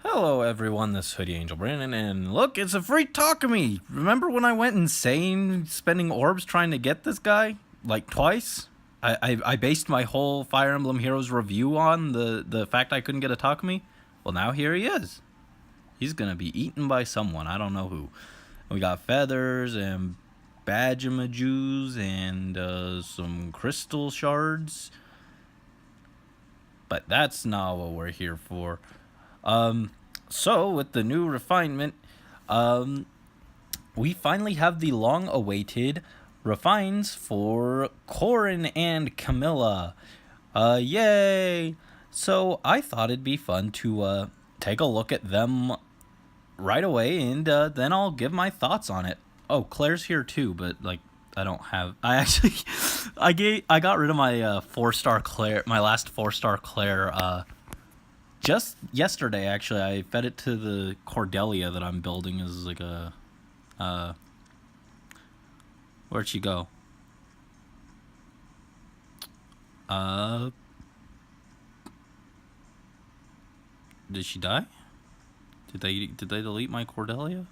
Hello everyone, this is Hoodie Angel Brandon, and look, it's a free talk of me! Remember when I went insane spending orbs trying to get this guy? Like twice? I based my whole Fire Emblem Heroes review on the fact I couldn't get a talk of me? Well, now here he is. He's gonna be eaten by someone, I don't know who. We got feathers and badgemajus and some crystal shards. But that's not what we're here for. So with the new refinement, we finally have the long-awaited refines for Corrin and Camilla. Yay! So I thought it'd be fun to take a look at them right away, and then I'll give my thoughts on it. Oh, Claire's here too, but like I don't have. I actually, I got rid of my 4-star Claire, my last 4-star Claire. Just yesterday, actually, I fed it to the Cordelia that I'm building as like a, where'd she go? Did she die? Did they delete my Cordelia?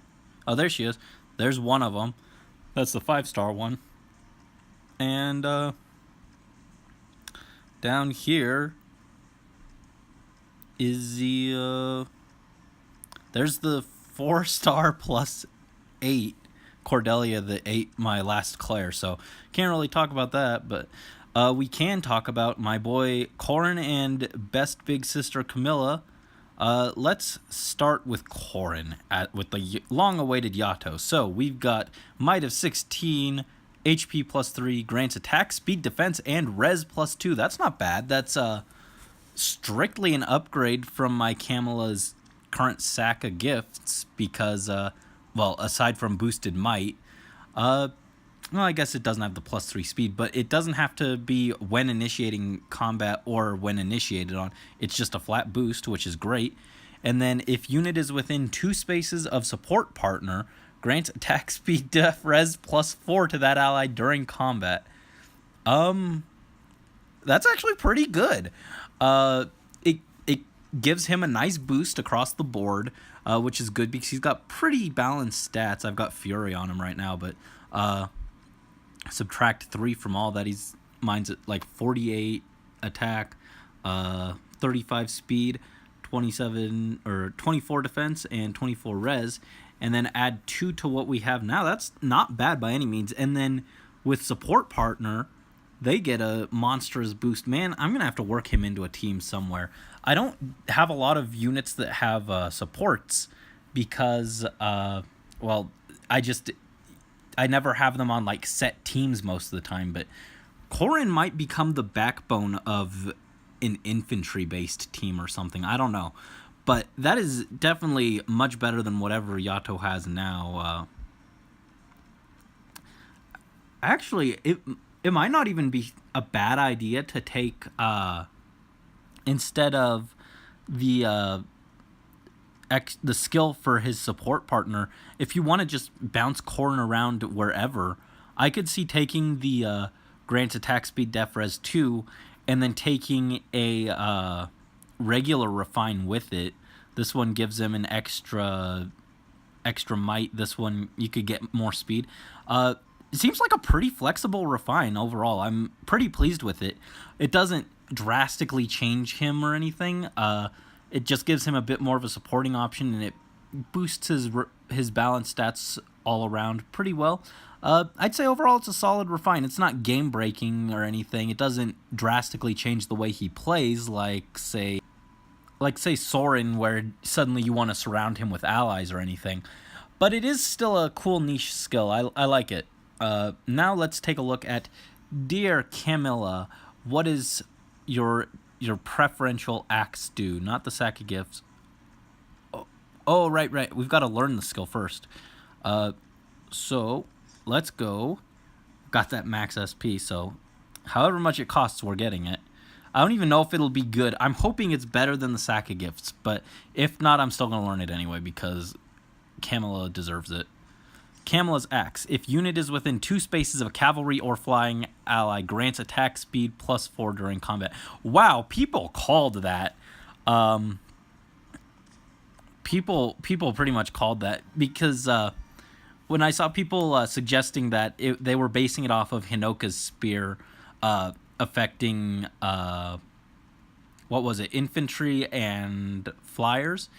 Oh, there she is. There's one of them. That's the 5-star one. And, down here is the there's the 4-star plus 8 Cordelia that ate my last Claire, so can't really talk about that, but we can talk about my boy Koren and best big sister Camilla. Let's start with Koren with the long-awaited Yato. So we've got might of 16, HP plus 3, grants attack, speed, defense, and res plus 2. That's not bad. That's strictly an upgrade from my Camilla's current sack of gifts because, well, aside from boosted might, well, I guess it doesn't have the plus 3 speed, but it doesn't have to be when initiating combat or when initiated on. It's just a flat boost, which is great. And then if unit is within 2 spaces of support partner, grants attack, speed, def, res plus 4 to that ally during combat. That's actually pretty good. It gives him a nice boost across the board, which is good because he's got pretty balanced stats. I've got Fury on him right now, but subtract 3 from all that, mine's at like 48 attack, 35 speed, 27 or 24 defense, and 24 res, and then add 2 to what we have now. That's not bad by any means. And then with support partner, they get a monstrous boost. Man, I'm going to have to work him into a team somewhere. I don't have a lot of units that have supports because, well, I never have them on, like, set teams most of the time. But Corrin might become the backbone of an infantry-based team or something. I don't know. But that is definitely much better than whatever Yato has now. Actually, it might not even be a bad idea to take, instead of the skill for his support partner, if you want to just bounce Corrin around wherever, I could see taking the grants attack, speed, def, res 2, and then taking a regular refine with it. This one gives him an extra might. This one, you could get more speed. It seems like a pretty flexible refine overall. I'm pretty pleased with it. It doesn't drastically change him or anything. It just gives him a bit more of a supporting option, and it boosts his balance stats all around pretty well. I'd say overall it's a solid refine. It's not game breaking or anything. It doesn't drastically change the way he plays, like say Soren, where suddenly you want to surround him with allies or anything. But it is still a cool niche skill. I like it. Now let's take a look at Dear Camilla. What is your preferential axe do? Not the sack of gifts. Oh, right. We've got to learn the skill first. So let's go. Got that max SP, so however much it costs, we're getting it. I don't even know if it'll be good. I'm hoping it's better than the sack of gifts, but if not, I'm still going to learn it anyway because Camilla deserves it. Camilla's axe. If unit is within 2 spaces of a cavalry or flying ally, grants attack speed +4 during combat. Wow, people called that. People pretty much called that because when I saw people suggesting that they were basing it off of Hinoka's spear affecting what was it, infantry and flyers,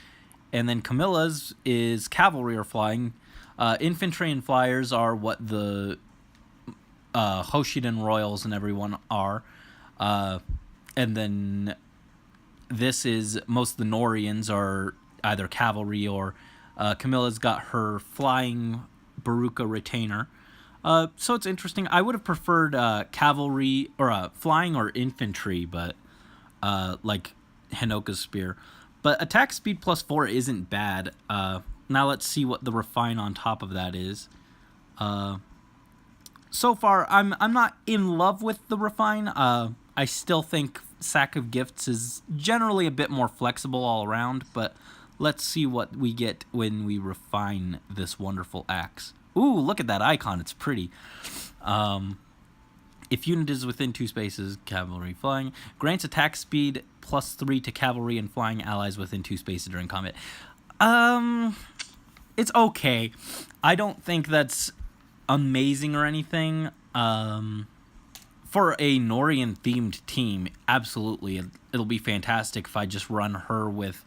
and then Camilla's is cavalry or flying. Infantry and flyers are what the Hoshiden Royals and everyone are. And then this is, most of the Norians are either cavalry or Camilla's got her flying Baruka retainer. So it's interesting. I would have preferred cavalry or flying or infantry, but like Hinoka's spear. But attack speed +4 isn't bad. Now let's see what the refine on top of that is. So far, I'm not in love with the refine. I still think Sack of Gifts is generally a bit more flexible all around, but let's see what we get when we refine this wonderful axe. Ooh, look at that icon. It's pretty. If unit is within 2 spaces, cavalry flying, grants attack speed +3 to cavalry and flying allies within 2 spaces during combat. It's okay. I don't think that's amazing or anything. For a Norian-themed team, absolutely, it'll be fantastic if I just run her with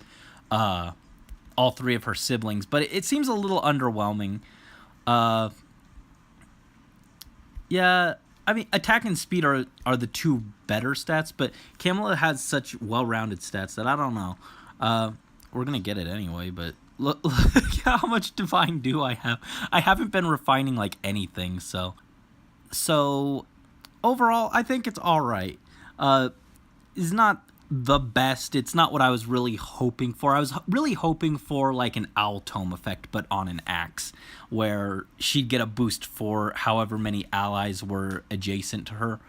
all 3 of her siblings. But it seems a little underwhelming. Yeah, I mean, attack and speed are the 2 better stats, but Camilla has such well-rounded stats that I don't know. We're going to get it anyway, but look how much divine do I have. I haven't been refining like anything, so overall, I think it's all right. It's not the best. It's not what I was really hoping for. I was really hoping for like an owl tome effect, but on an axe, where she'd get a boost for however many allies were adjacent to her.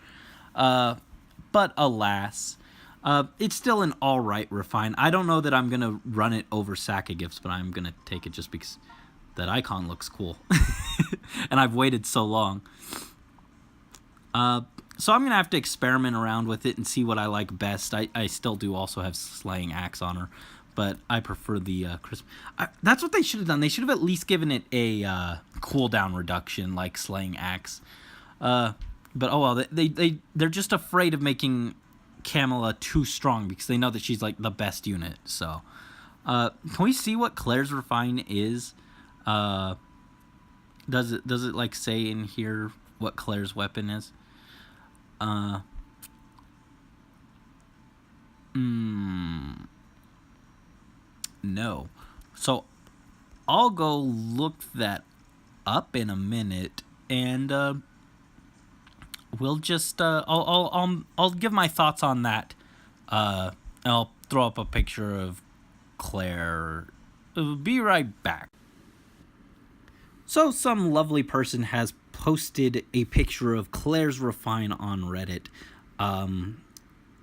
But alas, it's still an all right refine. I don't know that I'm going to run it over Sack of Gifts, but I'm going to take it just because that icon looks cool. And I've waited so long. So I'm going to have to experiment around with it and see what I like best. I still do also have Slaying Axe on her, but I prefer the crisp. That's what they should have done. They should have at least given it a cooldown reduction like Slaying Axe. But oh well, they're just afraid of making Camilla too strong because they know that she's like the best unit. So can we see what Claire's refine is? Does it like say in here what Claire's weapon is? No. So I'll go look that up in a minute, and we'll just I'll give my thoughts on that. I'll throw up a picture of Claire. Be right back. So some lovely person has posted a picture of Claire's refine on Reddit.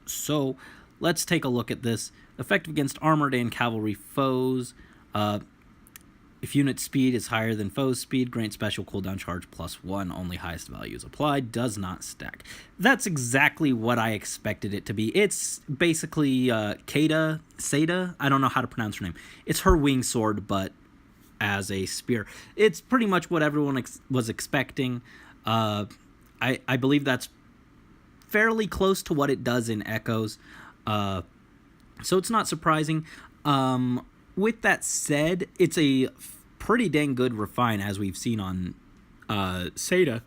So let's take a look at this. Effective against armored and cavalry foes. If unit speed is higher than foe's speed, grant special cooldown charge +1. Only highest values applied. Does not stack. That's exactly what I expected it to be. It's basically Seda. I don't know how to pronounce her name. It's her wing sword, but as a spear. It's pretty much what everyone was expecting. I believe that's fairly close to what it does in Echoes. So it's not surprising. With that said, it's a pretty dang good refine, as we've seen on Seda.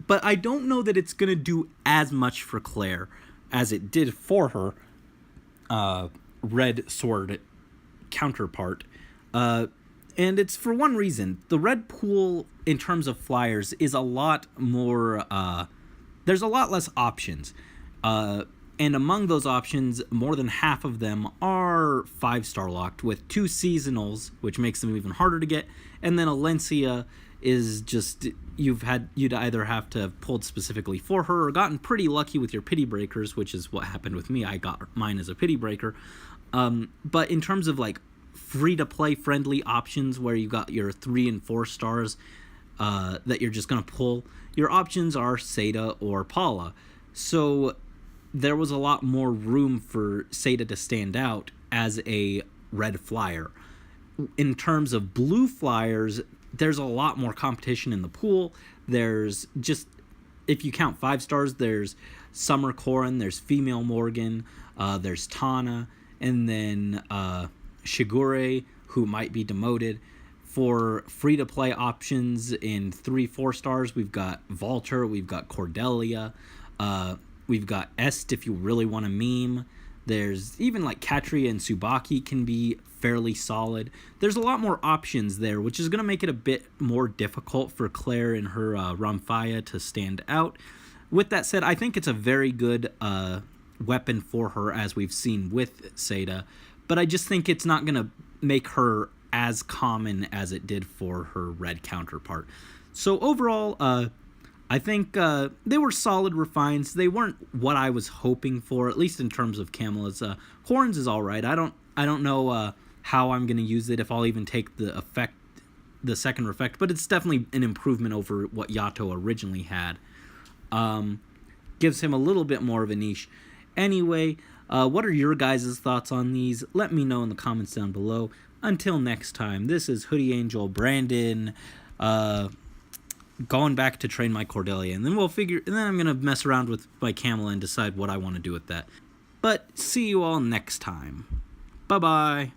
But I don't know that it's going to do as much for Claire as it did for her red sword counterpart. And it's for one reason. The red pool, in terms of flyers, is a lot more... there's a lot less options. And among those options, more than half of them are 5-star locked, with 2 seasonals, which makes them even harder to get. And then Alencia is just... You'd either have to have pulled specifically for her or gotten pretty lucky with your pity breakers, which is what happened with me. I got mine as a pity breaker. But in terms of, like, free-to-play friendly options where you got your 3 and 4 stars that you're just going to pull, your options are Seda or Paula. So there was a lot more room for Seda to stand out as a red flyer. In terms of blue flyers, there's a lot more competition in the pool. There's just, if you count 5 stars, there's Summer Koren, there's Female Morgan, there's Tana, and then Shigure, who might be demoted. For free-to-play options in 3-4 stars, we've got Valter, we've got Cordelia, we've got Est if you really want to meme. There's even like Katria and Tsubaki can be fairly solid. There's a lot more options there, which is going to make it a bit more difficult for Claire and her Ramphia to stand out. With that said, I think it's a very good weapon for her, as we've seen with Seda, but I just think it's not going to make her as common as it did for her red counterpart. So overall, I think they were solid refines. They weren't what I was hoping for, at least in terms of Camilla's. Corrin's is all right. I don't know how I'm going to use it, if I'll even take the second effect, but it's definitely an improvement over what Yato originally had. Gives him a little bit more of a niche. Anyway, what are your guys' thoughts on these? Let me know in the comments down below. Until next time, this is Hoodie Angel Brandon, going back to train my Cordelia, and then I'm gonna mess around with my Camilla and decide what I want to do with that. But see you all next time. Bye bye.